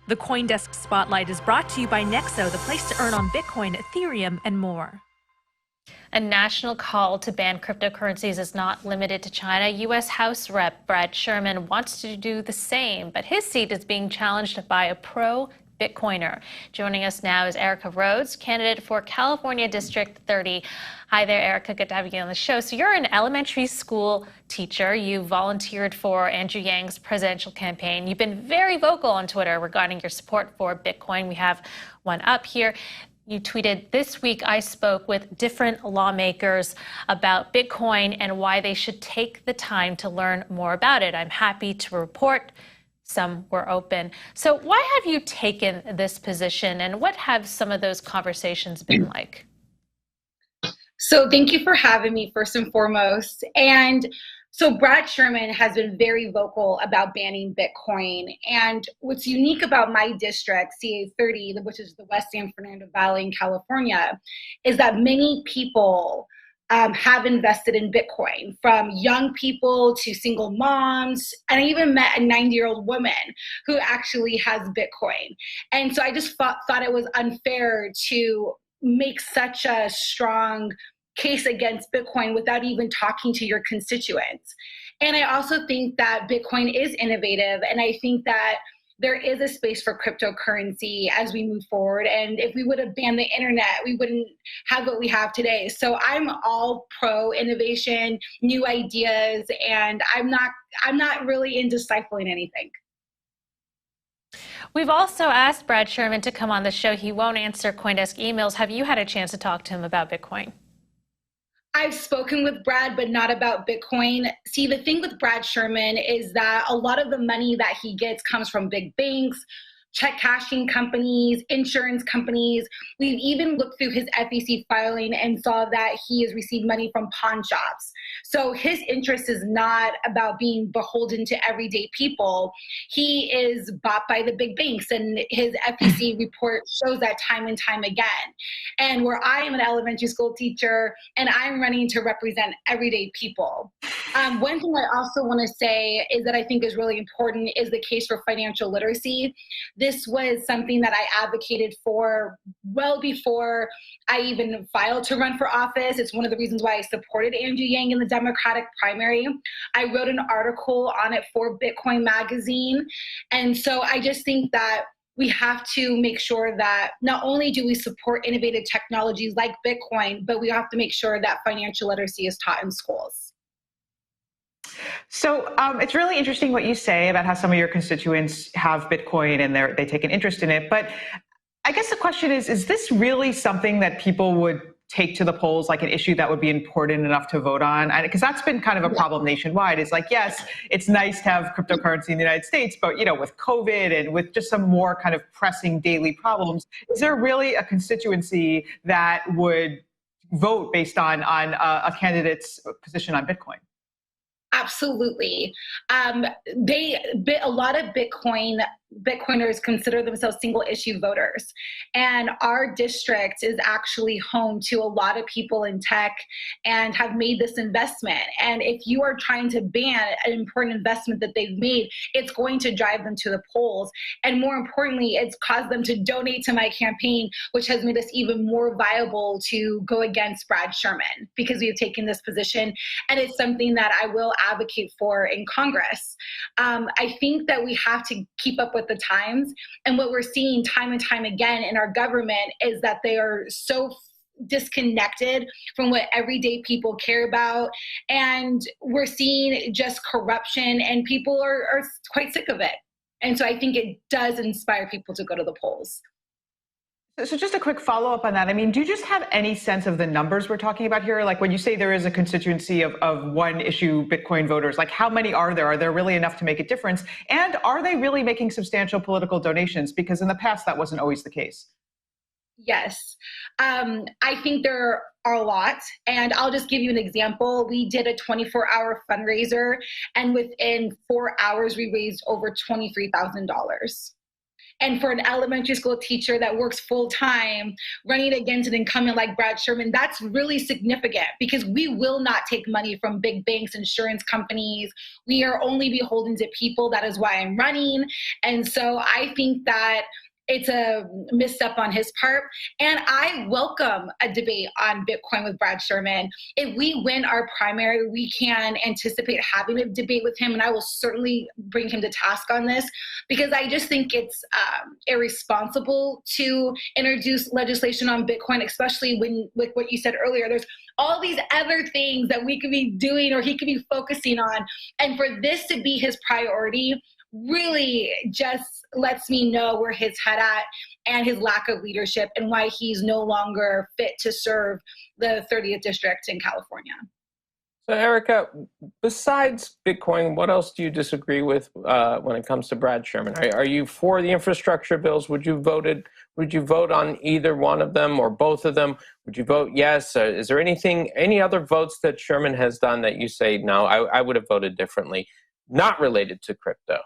The CoinDesk Spotlight is brought to you by Nexo, the place to earn on Bitcoin, Ethereum, and more. A national call to ban cryptocurrencies is not limited to China. U.S. House Rep Brad Sherman wants to do the same, but his seat is being challenged by a pro-Bitcoiner. Joining us now is Aarika Rhodes, candidate for California District 30. Hi there, Aarika. Good to have you on the show. So you're an elementary school teacher. You volunteered for Andrew Yang's presidential campaign. You've been very vocal on Twitter regarding your support for Bitcoin. We have one up here. You tweeted, "This week I spoke with different lawmakers about Bitcoin and why they should take the time to learn more about it. I'm happy to report some were open." So why have you taken this position, and what have some of those conversations been like? So thank you for having me, first and foremost. And so Brad Sherman has been very vocal about banning Bitcoin. And what's unique about my district, CA 30, which is the West San Fernando Valley in California, is that many people have invested in Bitcoin, from young people to single moms. And I even met a 90-year-old woman who actually has Bitcoin. And so I just thought it was unfair to make such a strong case against Bitcoin without even talking to your constituents. And I also think that Bitcoin is innovative, and I think that there is a space for cryptocurrency as we move forward. And if we would have banned the internet, we wouldn't have what we have today. So I'm all pro innovation, new ideas, and I'm not really into stifling anything. We've also asked Brad Sherman to come on the show. He won't answer CoinDesk emails. Have you had a chance to talk to him about Bitcoin? I've spoken with Brad, but not about Bitcoin. See, the thing with Brad Sherman is that a lot of the money that he gets comes from big banks, check cashing companies, insurance companies. We've even looked through his FEC filing and saw that he has received money from pawn shops. So his interest is not about being beholden to everyday people. He is bought by the big banks, and his FEC report shows that time and time again. And where I am an elementary school teacher and I'm running to represent everyday people. One thing I also want to say is that I think is really important is the case for financial literacy. This was something that I advocated for well before I even filed to run for office. It's one of the reasons why I supported Andrew Yang in the Democratic primary. I wrote an article on it for Bitcoin Magazine. And so I just think that we have to make sure that not only do we support innovative technologies like Bitcoin, but we have to make sure that financial literacy is taught in schools. So it's really interesting what you say about how some of your constituents have Bitcoin and they take an interest in it. But I guess the question is this really something that people would take to the polls, like an issue that would be important enough to vote on? Because that's been kind of a problem nationwide. It's like, yes, it's nice to have cryptocurrency in the United States, but with COVID and with just some more kind of pressing daily problems, is there really a constituency that would vote based on a candidate's position on Bitcoin? Absolutely. A lot of Bitcoiners consider themselves single issue voters. And our district is actually home to a lot of people in tech and have made this investment. And if you are trying to ban an important investment that they've made, it's going to drive them to the polls. And more importantly, it's caused them to donate to my campaign, which has made us even more viable to go against Brad Sherman because we have taken this position. And it's something that I will advocate for in Congress. I think that we have to keep up with the times. And what we're seeing time and time again in our government is that they are so disconnected from what everyday people care about. And we're seeing just corruption, and people are quite sick of it. And so I think it does inspire people to go to the polls. So just a quick follow-up on that. I mean, do you just have any sense of the numbers we're talking about here? Like when you say there is a constituency of one issue Bitcoin voters, like how many are there? Are there really enough to make a difference? And are they really making substantial political donations? Because in the past, that wasn't always the case. Yes. I think there are a lot. And I'll just give you an example. We did a 24-hour fundraiser, and within 4 hours, we raised over $23,000. And for an elementary school teacher that works full time, running against an incumbent like Brad Sherman, that's really significant because we will not take money from big banks, insurance companies. We are only beholden to people. That is why I'm running. And so I think that it's a misstep on his part. And I welcome a debate on Bitcoin with Brad Sherman. If we win our primary, we can anticipate having a debate with him. And I will certainly bring him to task on this because I just think it's irresponsible to introduce legislation on Bitcoin, especially when, with what you said earlier, there's all these other things that we could be doing or he could be focusing on. And for this to be his priority really just lets me know where his head at and his lack of leadership and why he's no longer fit to serve the 30th district in California. So Aarika, besides Bitcoin, what else do you disagree with when it comes to Brad Sherman? Are you for the infrastructure bills? Would you vote on either one of them or both of them? Would you vote yes? Is there any other votes that Sherman has done that you say, no, I would have voted differently, not related to crypto?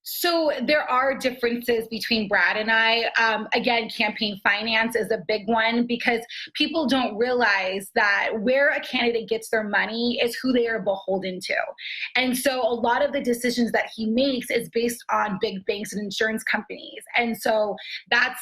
So there are differences between Brad and I. Again, campaign finance is a big one because people don't realize that where a candidate gets their money is who they are beholden to. And so a lot of the decisions that he makes is based on big banks and insurance companies. And so that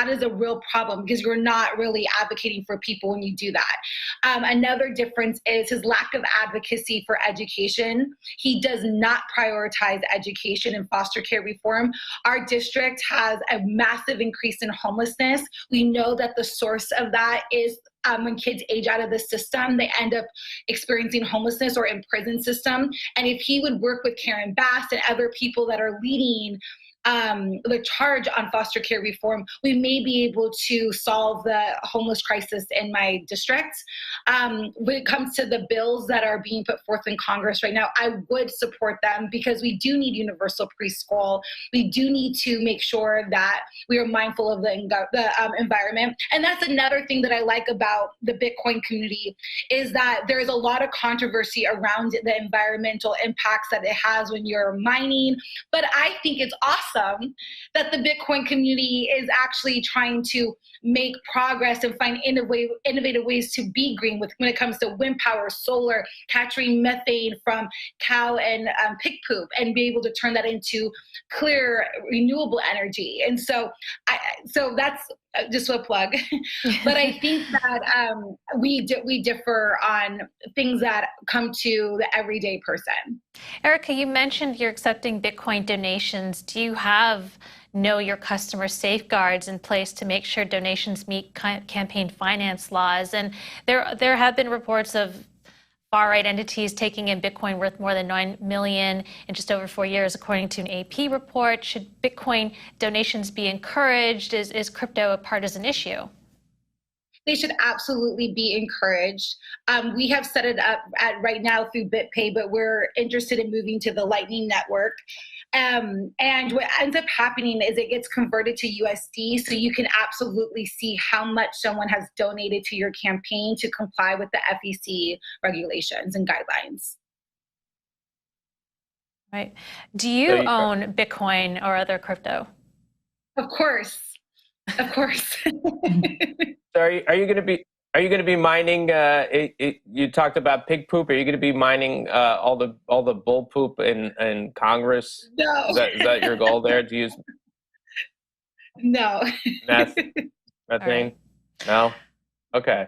is a real problem because you're not really advocating for people when you do that. Another difference is his lack of advocacy for education. He does not prioritize education and foster care reform. Our district has a massive increase in homelessness. We know that the source of that is when kids age out of the system, they end up experiencing homelessness or in prison system. And if he would work with Karen Bass and other people that are leading the charge on foster care reform, we may be able to solve the homeless crisis in my district. When it comes to the bills that are being put forth in Congress right now, I would support them because we do need universal preschool. We do need to make sure that we are mindful of the environment. And that's another thing that I like about the Bitcoin community is that there is a lot of controversy around the environmental impacts that it has when you're mining. But I think it's awesome that the Bitcoin community is actually trying to make progress and find innovative ways to be green when it comes to wind power, solar, capturing methane from cow and pig poop and be able to turn that into clear, renewable energy. And so that's just a plug. But I think that we differ on things that come to the everyday person. Aarika, you mentioned you're accepting Bitcoin donations. Do you have know your customer safeguards in place to make sure donations meet campaign finance laws? And there have been reports of far-right entities taking in Bitcoin worth more than $9 million in just over 4 years, according to an AP report. Should Bitcoin donations be encouraged? Is crypto a partisan issue? They should absolutely be encouraged. We have set it up right now through BitPay, but we're interested in moving to the Lightning Network. And what ends up happening is it gets converted to USD, so you can absolutely see how much someone has donated to your campaign to comply with the FEC regulations and guidelines. Right. Do you own Bitcoin or other crypto? Of course. Of course. So are you going to be mining? You talked about pig poop. Are you going to be mining all the bull poop in Congress? No. Is that your goal there? To use? No. Methane? Right. No. Okay.